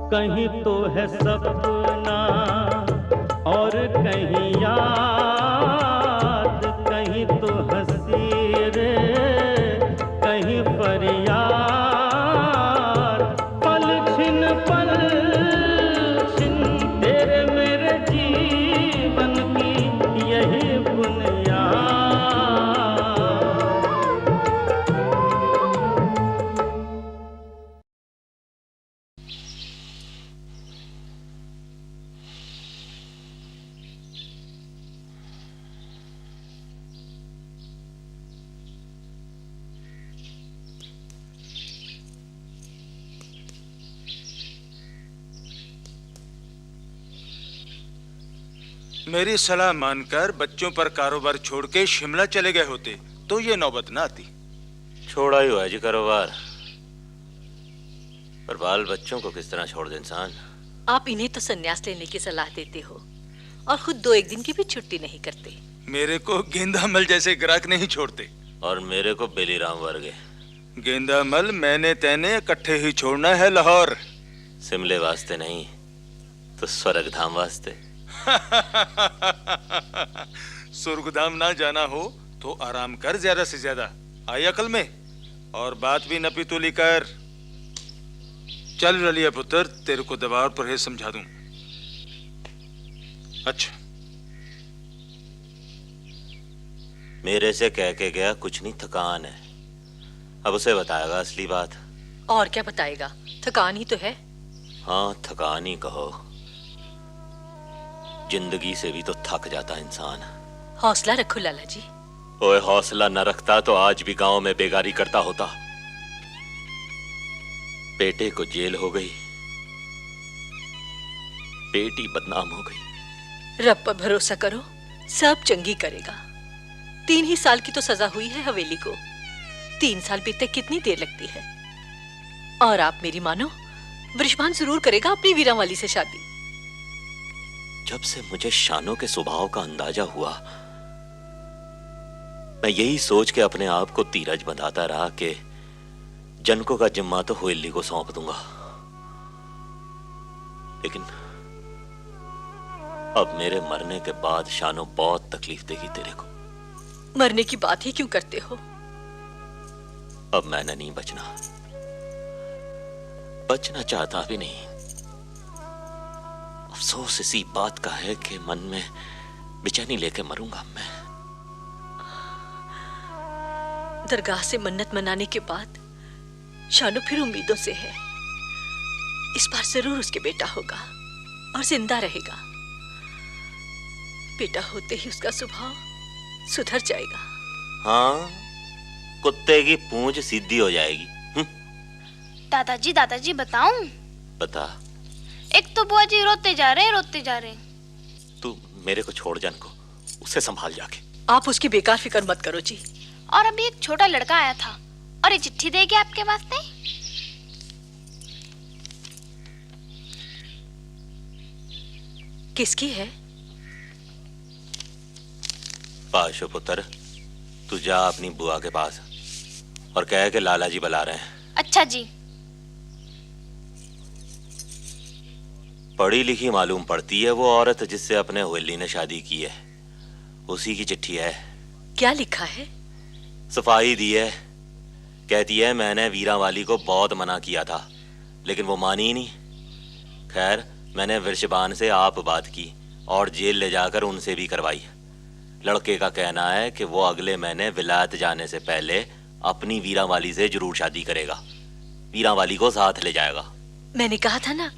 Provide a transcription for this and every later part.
कहीं तो है सपना और कहीं याद, कहीं तो हंसी रे कहीं फरियाद। पल छिन तेरे मेरे जीवन की यही बुनियाद। मेरी सलाह मानकर बच्चों पर कारोबार छोड़ के शिमला चले गए होते तो ये नौबत ना आती। छोड़ा ही हुआ है जी कारोबार, पर बाल बच्चों को किस तरह छोड़ दे इंसान। आप इन्हें तो संन्यास लेने की सलाह देते हो और खुद 2-1 दिन की भी छुट्टी नहीं करते। मेरे को गेंदामल जैसे ग्राहक नहीं छोड़ते। और मेरे को बेलीराम वर्गे। गेंदामल मैंने तैने इकट्ठे ही छोड़ना है लाहौर। शिमले वास्ते नहीं तो स्वर्ग धाम वास्ते। सुर्गधाम ना जाना हो तो आराम कर ज्यादा से ज्यादा, आई अकल में। और बात भी न पितुली कर। चल रलिया पुत्र, तेरे को दवा और परहेज समझा दूं। अच्छा मेरे से कह के गया कुछ नहीं, थकान है। अब उसे बताएगा असली बात। और क्या बताएगा, थकान ही तो है। हाँ थकान ही कहो, जिंदगी से भी तो थक जाता इंसान। हौसला रखो लाला जी। ओए हौसला न रखता तो आज भी गांव में बेगारी करता होता। बेटे को जेल हो गई, बेटी बदनाम हो गई। रब पर भरोसा करो, सब चंगी करेगा। 3 ही साल की तो सजा हुई है हवेली को। 3 साल बीतते कितनी देर लगती है। और आप मेरी मानो, वृषभान जरूर करेगा अपनी वीरांवाली से शादी। जब से मुझे शानों के स्वभाव का अंदाजा हुआ, मैं यही सोच के अपने आप को धीरज बंधाता रहा कि जनको का जिम्मा तो हुएली को सौंप दूंगा। लेकिन अब मेरे मरने के बाद शानों बहुत तकलीफ देगी तेरे को। मरने की बात ही क्यों करते हो? अब मैंने नहीं बचना चाहता भी नहीं। अफसोस इसी बात का है कि मन में बेचैनी लेके मरूंगा मैं। दरगाह से मन्नत मनाने के बाद शानू फिर उम्मीदों से है। इस बार जरूर उसके बेटा होगा और जिंदा रहेगा। बेटा होते ही उसका स्वभाव सुधर जाएगा। हाँ, कुत्ते की पूंछ सीधी हो जाएगी। दादाजी बताऊं? बता। एक तो बुआ जी रोते जा रहे हैं। तू मेरे को छोड़ जान को, उसे संभाल जाके। आप उसकी बेकार फिक्र मत करो जी। और अभी एक छोटा लड़का आया था और ये चिट्ठी दे गया आपके वास्ते। किसकी है? पाशो पुत्र, तू जा अपनी बुआ के पास और कह के लाला जी बुला रहे हैं। अच्छा जी। पढ़ी लिखी मालूम पड़ती है वो औरत जिससे अपने हुएली ने शादी की है। उसी की चिट्ठी है। क्या लिखा है? सफाई दी है। कहती है मैंने वीरांवाली को बहुत मना किया था लेकिन वो मानी ही नहीं। खैर मैंने वृषभान से आप बात की और जेल ले जाकर उनसे भी करवाई। लड़के का कहना है कि वो अगले महीने विलायत जाने से पहले अपनी वीरांवाली से जरूर शादी करेगा। वीरांवाली को साथ ले जाएगा। मैंने कहा था ना।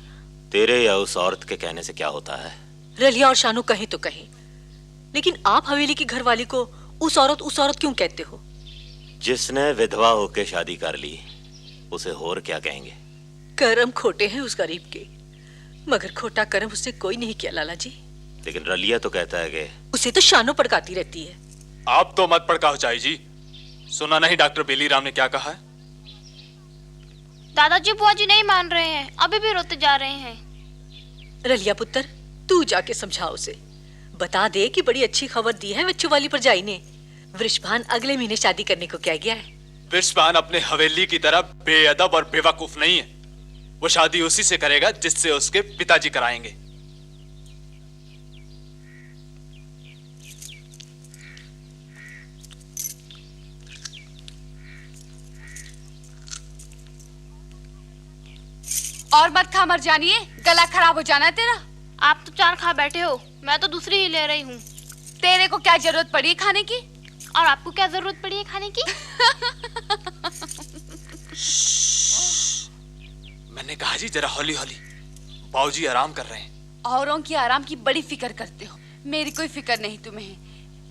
तेरे या उस औरत के कहने से क्या होता है? रलिया और शानू कहीं तो कहीं, लेकिन आप हवेली की घरवाली को उस औरत क्यों कहते हो? जिसने विधवा होके शादी कर ली उसे और क्या कहेंगे? कर्म खोटे हैं उस गरीब के, मगर खोटा कर्म उसने कोई नहीं किया लाला जी। लेकिन रलिया तो कहता है कि उसे तो शानू पड़काती रहती है। आप तो मत पड़काओ चाई जी। सुना नहीं डॉक्टर बेलीराम ने क्या कहा है? दादाजी बुआ जी नहीं मान रहे हैं, अभी भी रोते जा रहे हैं। रलिया पुत्र, तू जाके समझा उसे। बता दे कि बड़ी अच्छी खबर दी है बच्चों वाली पर जाई ने। वृषभान अगले महीने शादी करने को क्या गया है। वृषभान अपने हवेली की तरह बेअदब और बेवकूफ नहीं है। वो शादी उसी से करेगा जिससे उसके पिताजी कराएंगे। और मत खा मर जानिए, गला खराब हो जाना है तेरा। आप तो 4 खा बैठे हो, मैं तो दूसरी ही ले रही हूँ। तेरे को क्या जरूरत पड़ी खाने की? और आपको क्या जरूरत पड़ी है खाने की? मैंने कहा जी जरा हौली हौली, बाबूजी आराम कर रहे हैं। औरों की आराम की बड़ी फिक्र करते हो, मेरी कोई फिक्र नहीं तुम्हें।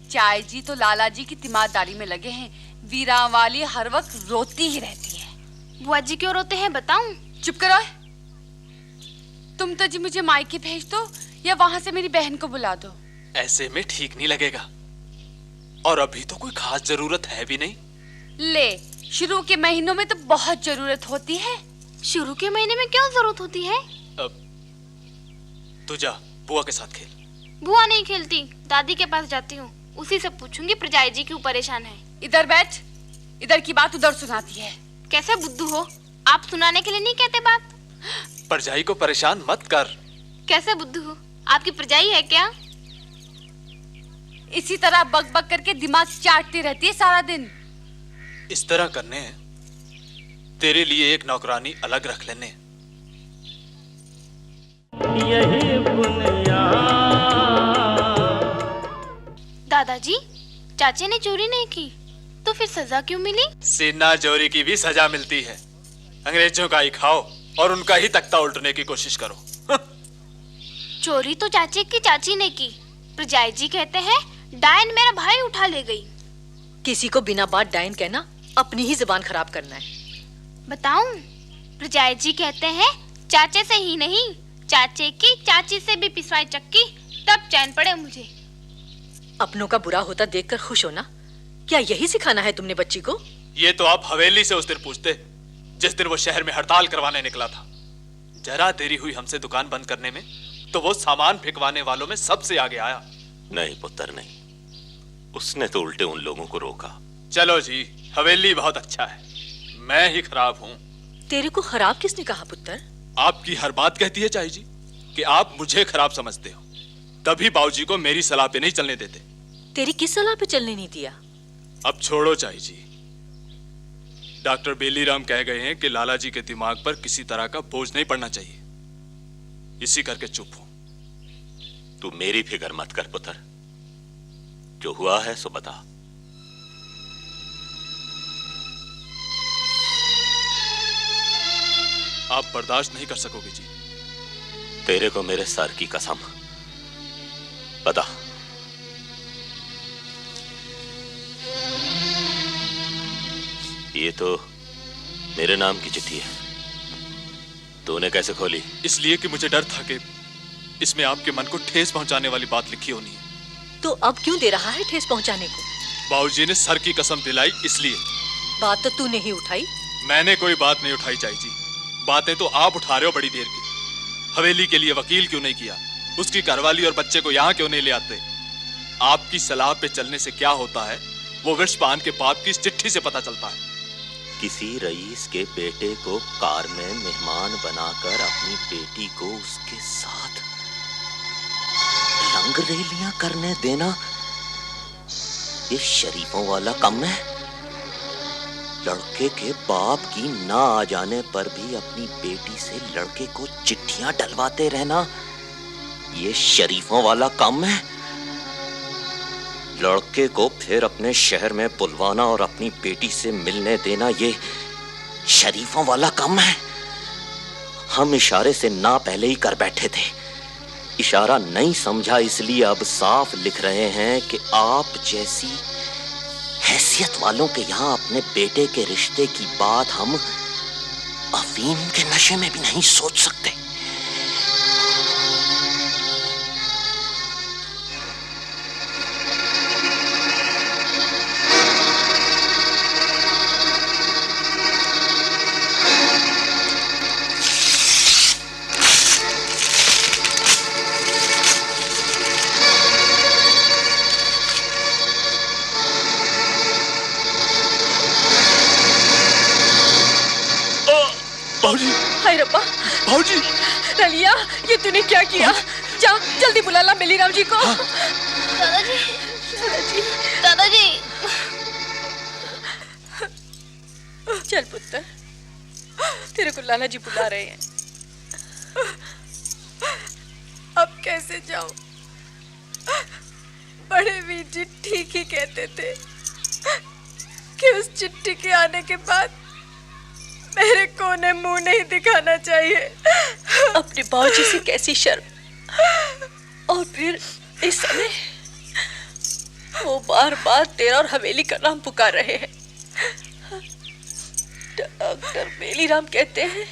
चाय जी तो लाला जी की तिमारदारी में लगे हैं, वीरा वाली हर वक्त रोती ही रहती है। बुआ जी क्यों रोते हैं बताऊं? चुप करो। तुम तो जी मुझे मायके भेज दो या वहां से मेरी बहन को बुला दो। ऐसे में ठीक नहीं लगेगा, और अभी तो कोई खास जरूरत है भी नहीं। ले, शुरू के महीनों में तो बहुत जरूरत होती है। शुरू के महीने में क्यों जरूरत होती है? अब तू जा बुआ के साथ खेल। बुआ नहीं खेलती, दादी के पास जाती हूँ, उसी से पूछूंगी प्रजाई जी क्यों परेशान है। इधर बैठ, इधर की बात उधर सुनाती है। कैसे बुद्धू हो आप, सुनाने के लिए नहीं कहते बात। परजाई को परेशान मत कर। कैसे बुद्धू हो, आपकी प्रजाई है क्या? इसी तरह बक बक करके दिमाग चाटती रहती है सारा दिन। इस तरह करने हैं, तेरे लिए एक नौकरानी अलग रख लेने। यही बुनियाद। दादाजी, चाचे ने चोरी नहीं की तो फिर सजा क्यों मिली? सीना चोरी की भी सजा मिलती है। अंग्रेजों का ही खाओ और उनका ही तख्ता उल्टने की कोशिश करो। चोरी तो चाचे की चाची ने की, प्रजाई जी कहते हैं डायन मेरा भाई उठा ले गई। किसी को बिना बात डायन कहना अपनी ही जुबान खराब करना है। बताऊं, प्रजाई जी कहते हैं चाचे से ही नहीं, चाचे की चाची से भी पिसवाई चक्की तब चैन पड़े मुझे। अपनों का बुरा होता देखकर खुश होना, क्या यही सिखाना है तुमने बच्ची को? ये तो आप हवेली से उस दिन पूछते, जिस दिन वो शहर में हड़ताल करवाने निकला था। जरा देरी हुई हमसे दुकान बंद करने में तो वो सामान फेंकवाने वालों में सबसे आगे आया। नहीं पुत्र नहीं, उसने तो उल्टे उन लोगों को रोका। चलो जी, हवेली बहुत अच्छा है, मैं ही खराब हूँ। तेरे को खराब किसने कहा पुत्र? आपकी हर बात कहती है चाई जी कि आप मुझे खराब समझते हो, तभी बाबूजी को मेरी सलाह पे नहीं चलने देते। तेरी किस सलाह पे चलने नहीं दिया? अब छोड़ो चाई जी, डॉक्टर बेलीराम कह गए हैं कि लाला जी के दिमाग पर किसी तरह का बोझ नहीं पड़ना चाहिए, इसी करके चुप हूं। तू मेरी फिक्र मत कर पुत्र, जो हुआ है सो बता। आप बर्दाश्त नहीं कर सकोगे जी। तेरे को मेरे सर की कसम, बता। ये तो मेरे नाम की चिट्ठी है, तूने कैसे खोली? इसलिए कि मुझे डर था कि इसमें आपके मन को ठेस पहुंचाने वाली बात लिखी होनी है। तो अब क्यों दे रहा है ठेस पहुंचाने को? बाबूजी ने सर की कसम दिलाई इसलिए। बात तो तू नहीं उठाई। मैंने कोई बात नहीं उठाई चाई जी, बातें तो आप उठा रहे हो बड़ी देर की। हवेली के लिए वकील क्यों नहीं किया, उसकी घरवाली और बच्चे को यहाँ क्यों नहीं ले आते? आपकी सलाह पे चलने से क्या होता है वो विषपान के बाप की इस चिट्ठी से पता चलता है। किसी रईस के बेटे को कार में मेहमान बनाकर अपनी बेटी को उसके साथ रंगरेलियां करने देना, ये शरीफों वाला काम है। लड़के के बाप की ना आ जाने पर भी अपनी बेटी से लड़के को चिट्ठियां डलवाते रहना, ये शरीफों वाला काम है। लड़के को फिर अपने शहर में बुलवाना और अपनी बेटी से मिलने देना, ये शरीफों वाला काम है। हम इशारे से ना पहले ही कर बैठे थे, इशारा नहीं समझा, इसलिए अब साफ लिख रहे हैं कि आप जैसी हैसियत वालों के यहाँ अपने बेटे के रिश्ते की बात हम अफीम के नशे में भी नहीं सोच सकते। हाय रब्बा। भाऊजी। रलिया, ये तूने क्या किया? जा जल्दी बुला ला मिलीराम जी को। दादाजी, दादाजी, दादाजी। चल पुत्र, तेरे को लाला जी बुला रहे हैं। अब कैसे जाऊं? बड़े वीर जी ठीक ही कहते थे कि उस चिट्ठी के आने के बाद मेरे को उन्हें मुंह नहीं दिखाना चाहिए। अपने बाबूजी से कैसी शर्म। और फिर इस समय वो बार बार तेरा और हवेली का नाम पुकार रहे हैं। डॉक्टर मेलीराम कहते हैं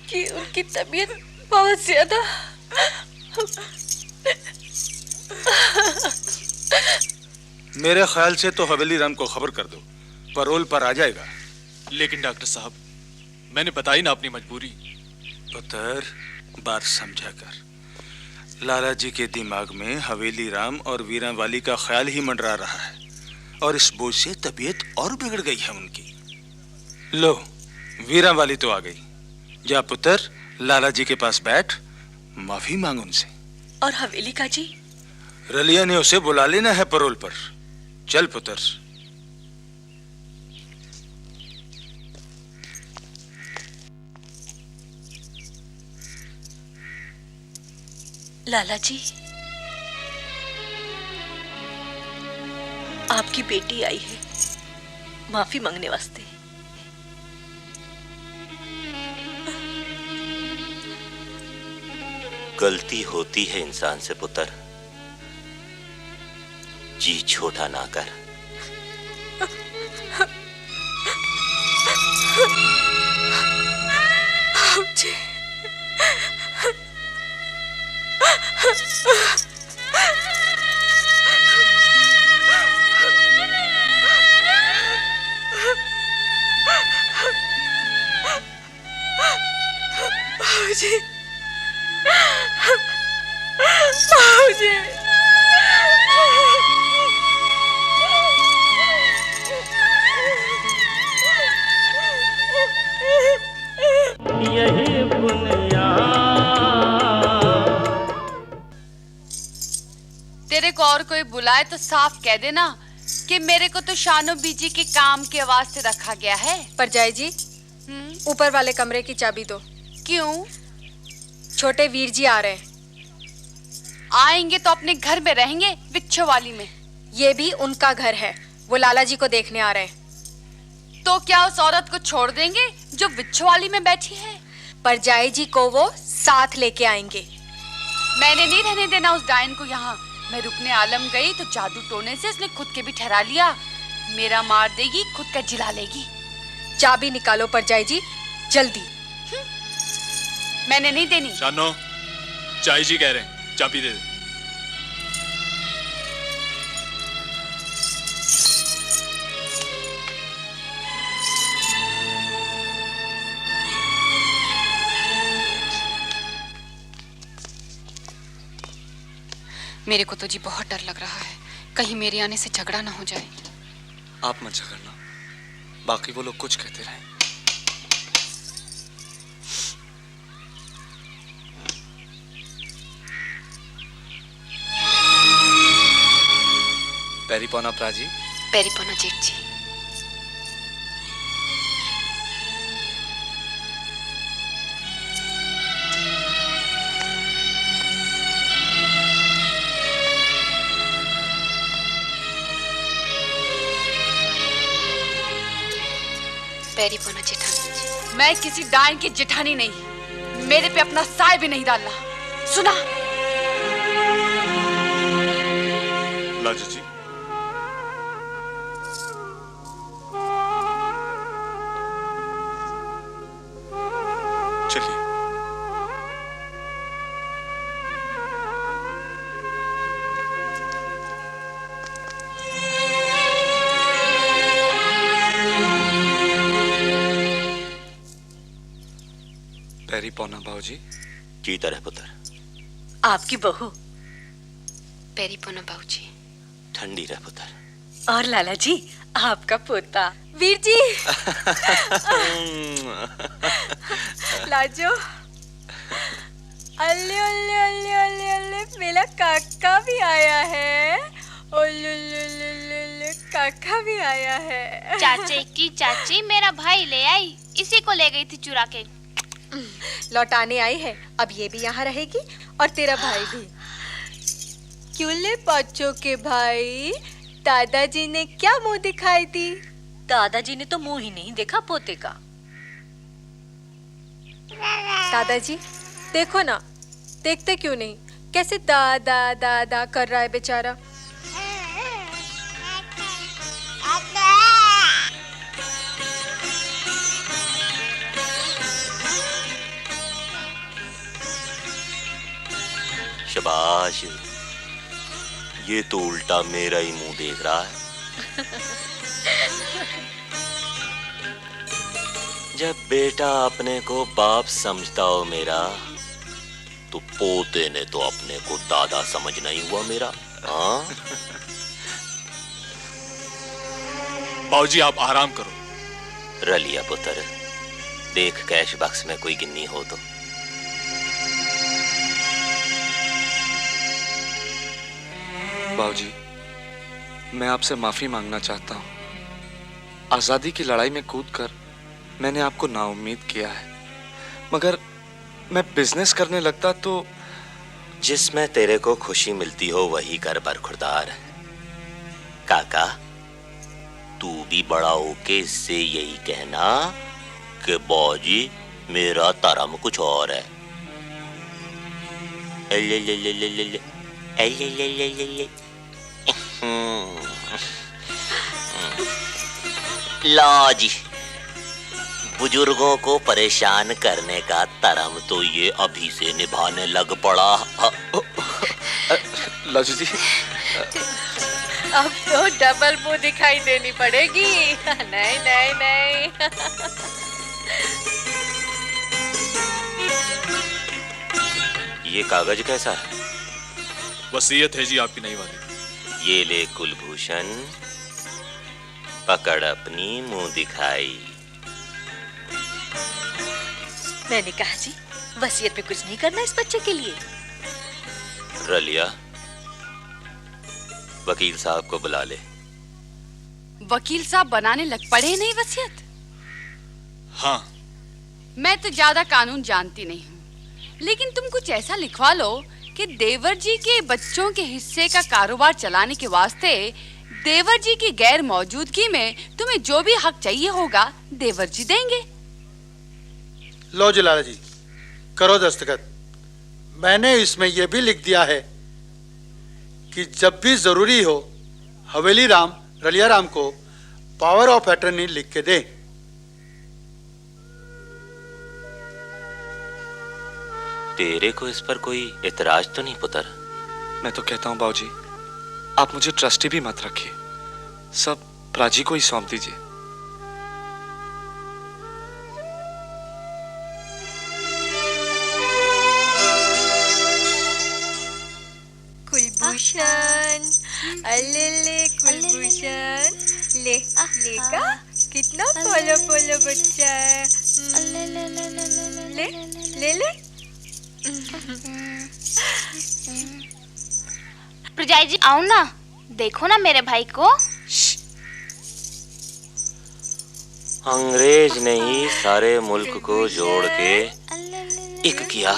कि उनकी तबीयत बहुत ज्यादा। मेरे ख्याल से तो हवेली राम को खबर कर दो, परोल पर आ जाएगा। लेकिन डॉक्टर साहब, मैंने बताई ना अपनी मजबूरी। पुत्र, बात समझा कर। लाला जी के दिमाग में हवेली राम और वीरांवाली का ख्याल ही मंडरा रहा है और इस बोझ से तबीयत और बिगड़ गई है उनकी। लो, वीरांवाली तो आ गई। जा पुत्र, लाला जी के पास बैठ, माफी मांग उनसे। और हवेली का जी? रलिया ने उसे बुला लेना है परोल पर। चल पुत्र। लाला जी, आपकी बेटी आई है माफी मांगने वास्ते। गलती होती है इंसान से पुत्र, जी छोटा ना कर। जी। बाबूजी, बाबूजी। यही बुनियाद। तेरे को और कोई बुलाए तो साफ कह देना कि मेरे को तो शानो बीजी के काम के वास्ते रखा गया है। पर जय जी, ऊपर वाले कमरे की चाबी दो। क्यों? छोटे वीर जी आ रहे हैं। आएंगे तो अपने घर में रहेंगे, विच्छोवाली में। ये भी उनका घर है, वो लाला जी को देखने आ रहे हैं। तो क्या उस औरत को छोड़ देंगे जो विच्छोवाली में बैठी है? पर जय जी को वो साथ लेके आएंगे। मैंने नहीं रहने देना उस डायन को यहाँ। मैं रुकने आलम गई तो जादू टोने से उसने खुद के भी ठहरा लिया। मेरा मार देगी, खुद का जिला लेगी। चाबी निकालो पर जय जी, जल्दी। मैंने नहीं देनी। शानो, चाई जी कह रहे हैं, चाबी दे दे। मेरे को तो जी बहुत डर लग रहा है, कहीं मेरे आने से झगड़ा ना हो जाए। आप मत झगड़ना, बाकी वो लोग कुछ कहते रहे। पेरीपोना प्राजी। पेरीपोना जेठ जी। पेरीपोना जेठानी जी। मैं किसी डायन की जेठानी नहीं, मेरे पे अपना साय भी नहीं डालना, सुना? लाजा जी, चलिए। पेरीपोना बाबूजी। जीता रहे पुत्र। आपकी बहू। पेरीपोना बाबूजी। ठंडी रहे पुत्र। और लाला जी, आपका पोता वीर जी। लाजो, अल्ले अल्ले अल्ले अल्ले अल्ले, मेरा काका भी आया है। ओले काका भी आया है। चाचे की चाची मेरा भाई ले आई, इसी को ले गई थी चुरा के। लौटाने आई है, अब ये भी यहाँ रहेगी और तेरा भाई भी। क्यों ले बच्चों के भाई, दादाजी ने क्या मुंह दिखाई दी? दादाजी ने तो मुंह ही नहीं देखा पोते का। दादाजी देखो ना, देखते क्यों नहीं, कैसे दादा दादा कर रहा है बेचारा। शाबाश, ये तो उल्टा मेरा ही मुंह देख रहा है। जब बेटा अपने को बाप समझता हो मेरा, तो पोते ने तो अपने को दादा समझना ही हुआ मेरा। हाँ बाबूजी आप आराम करो। रलिया पुत्र, देख कैश बक्स में कोई गिन्नी हो तो। बाबूजी, मैं आपसे माफी मांगना चाहता हूँ। आजादी की लड़ाई में कूदकर मैंने आपको नाउम्मीद किया है, मगर मैं बिजनेस करने लगता तो। जिसमें तेरे को खुशी मिलती हो वही कर बरखुरदार। काका, तू भी बड़ा होके इससे यही कहना कि बाजी मेरा धर्म कुछ और है। ले ले ले ले ले ले ले ले ले ले ले। ला जी, बुजुर्गों को परेशान करने का धर्म तो ये अभी से निभाने लग पड़ा। लाजू जी, अब तो डबल मुंह दिखाई देनी पड़ेगी। नहीं नहीं नहीं। ये कागज कैसा है? वसीयत है जी आपकी नई वाली। ये ले कुलभूषण, पकड़ अपनी मुंह दिखाई। मैंने कहा जी, वसीयत में कुछ नहीं करना इस बच्चे के लिए। रलिया, वकील साहब को बुला ले। वकील साहब बनाने लग पड़े नहीं वसीयत? हाँ। मैं तो ज्यादा कानून जानती नहीं हूँ, लेकिन तुम कुछ ऐसा लिखवा लो कि देवर जी के बच्चों के हिस्से का कारोबार चलाने के वास्ते देवर जी की गैर मौजूदगी में तुम्हें जो भी हक चाहिए होगा देवर जी देंगे। लो जी लाला जी, करो दस्तखत। मैंने इसमें यह भी लिख दिया है कि जब भी जरूरी हो हवेली राम रलिया राम को पावर ऑफ अटर्नी लिख के दे। तेरे को इस पर कोई इतराज तो नहीं पुत्र? मैं तो कहता हूँ बाबूजी, आप मुझे ट्रस्टी भी मत रखिए, सब प्राजी को ही सौंप दीजिए। कुलभूषण, अल्ले कुलभूषण, लेगा कितना पोलो पोलो बच्चा है। ले ले ले। प्रजाई जी आओ ना, देखो ना मेरे भाई को। अंग्रेज ने ही सारे मुल्क को जोड़ के एक किया।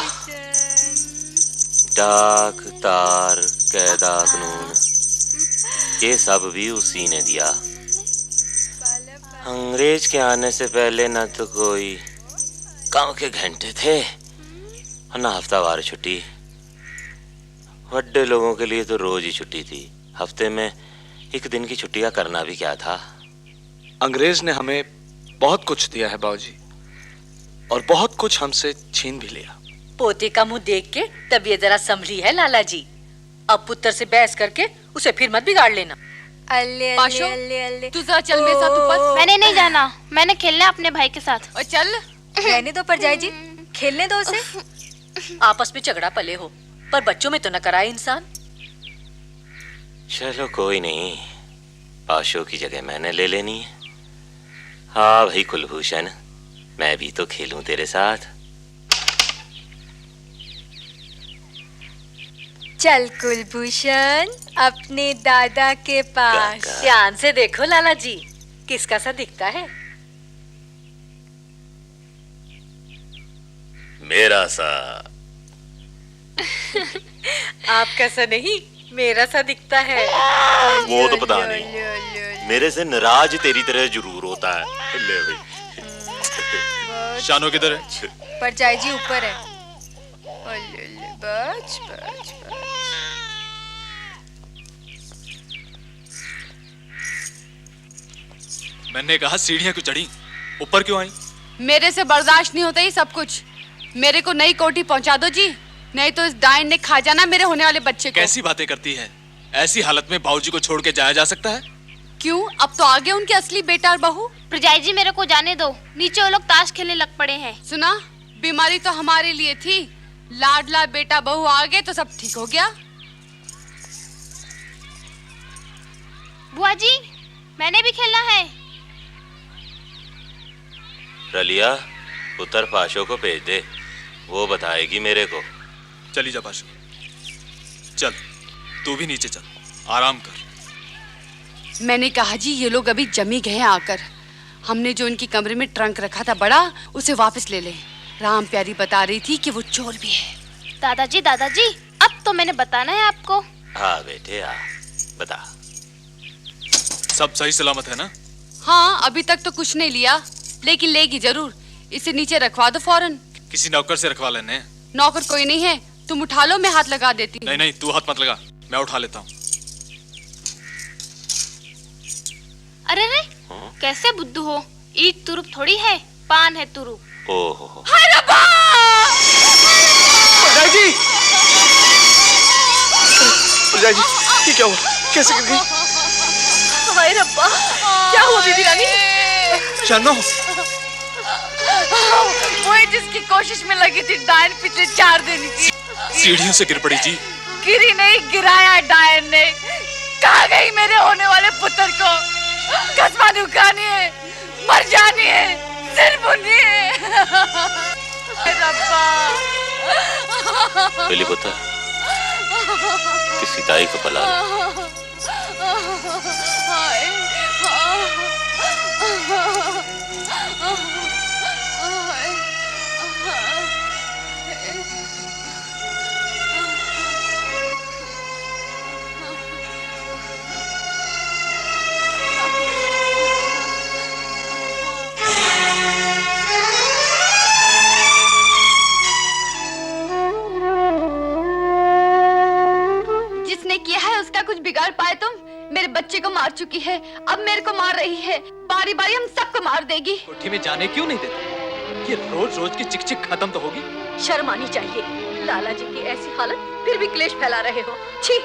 डाक तार कैदा कानून ये सब भी उसी ने दिया। अंग्रेज के आने से पहले न तो कोई काम के घंटे थे और ना हफ्तावार छुट्टी। बड़े लोगों के लिए तो रोज ही छुट्टी थी, हफ्ते में एक दिन की छुट्टियां करना भी क्या था। अंग्रेज ने हमें बहुत कुछ दिया है बाबूजी, और बहुत कुछ हमसे छीन भी लिया। पोते का मुंह देख के तबीयत जरा संभली है लाला जी। अब पुत्र से बहस करके उसे फिर मत बिगाड़ लेना। अल्ले पाशो, अल्ले अल्ले। तू जरा चल मेरे साथ ऊपर। मैंने नहीं जाना, मैंने खेलना अपने भाई के साथ। और चल। रहने दो परजाई जी, खेलने दो उसे। आपस में झगड़ा पले हो, पर बच्चों में तो न कराए इंसान। चलो कोई नहीं, पाशो की जगह मैंने ले लेनी है। हाँ भाई कुलभूषण, मैं भी तो खेलूं तेरे साथ। चल कुलभूषण अपने दादा के पास। ध्यान से देखो लाला जी, किसका सा दिखता है? मेरा सा। आपका सा नहीं, मेरा सा दिखता है। वो तो पता नहीं, मेरे से नाराज तेरी तरह जरूर होता है। ले भाई। शानो किधर है? परजाई जी ऊपर है। बच बच बच। मैंने कहा सीढ़ियां क्यों चढ़ी, ऊपर क्यों आई? मेरे से बर्दाश्त नहीं होता ही सब कुछ। मेरे को नई कोठी पहुंचा दो जी, नहीं तो इस डायन ने खा जाना मेरे होने वाले बच्चे को। कैसी बातें करती है? ऐसी हालत में बाबूजी को छोड़ के जाया जा सकता है? क्यों, अब तो आगे उनके असली बेटा और बहू। प्रजाई जी मेरे को जाने दो, नीचे वो लोग ताश खेलने लग पड़े हैं। सुना, बीमारी तो हमारे लिए थी, लाडला बेटा बहू आ गए तो सब ठीक हो गया। बुआ जी मैंने भी खेलना है। रलिया, पुत्र पाशो को भेज दे, वो बताएगी मेरे को। चली जा पाशो, चल तू भी नीचे चल, आराम कर। मैंने कहा जी ये लोग अभी जमी गए हैं आकर। हमने जो इनकी कमरे में ट्रंक रखा था बड़ा, उसे वापस ले ले। राम प्यारी बता रही थी कि वो चोर भी है। दादाजी अब तो मैंने बताना है आपको। हाँ बेटे आ, बता। सब सही सलामत है ना? हाँ, अभी तक तो कुछ नहीं लिया, लेकिन लेगी जरूर। इसे नीचे रखवा दो फौरन। किसी नौकर से रखवा लेने। नौकर कोई नहीं है, तुम उठा लो, मैं हाथ लगा देती हूँ। नहीं नहीं, तू हाथ मत लगा, मैं उठा लेता हूँ। अरे रे, कैसे बुद्धू हो? ईट तुरुप थोड़ी है, पान है तुरुप। ओहो। जी, ये क्या हुआ? कैसे गिर गई? हाय रब्बा, क्या हुआ बीबी रानी? शानो, वही जिसकी कोशिश में लगी थी डायन पिछले 4 दिन की। सीढ़ियों से गिर पड़ी जी। गिरी नहीं, गिराया डायन ने। कहाँ गई मेरे होने वाले पुत्र को? कसमा दुखानी है, मर जानी है, सिर बुनी है। रब्बा। पहले पुत्र, किसी दाई को बुला लो। बिगाड़ पाए तुम? मेरे बच्चे को मार चुकी है, अब मेरे को मार रही है। बारी बारी हम सबको मार देगी। कोठी में जाने क्यों नहीं देते? ये रोज रोज की चिक चिक खत्म तो होगी। शर्म आनी चाहिए। लाला जी की ऐसी हालत, फिर भी क्लेश फैला रहे हो। छी।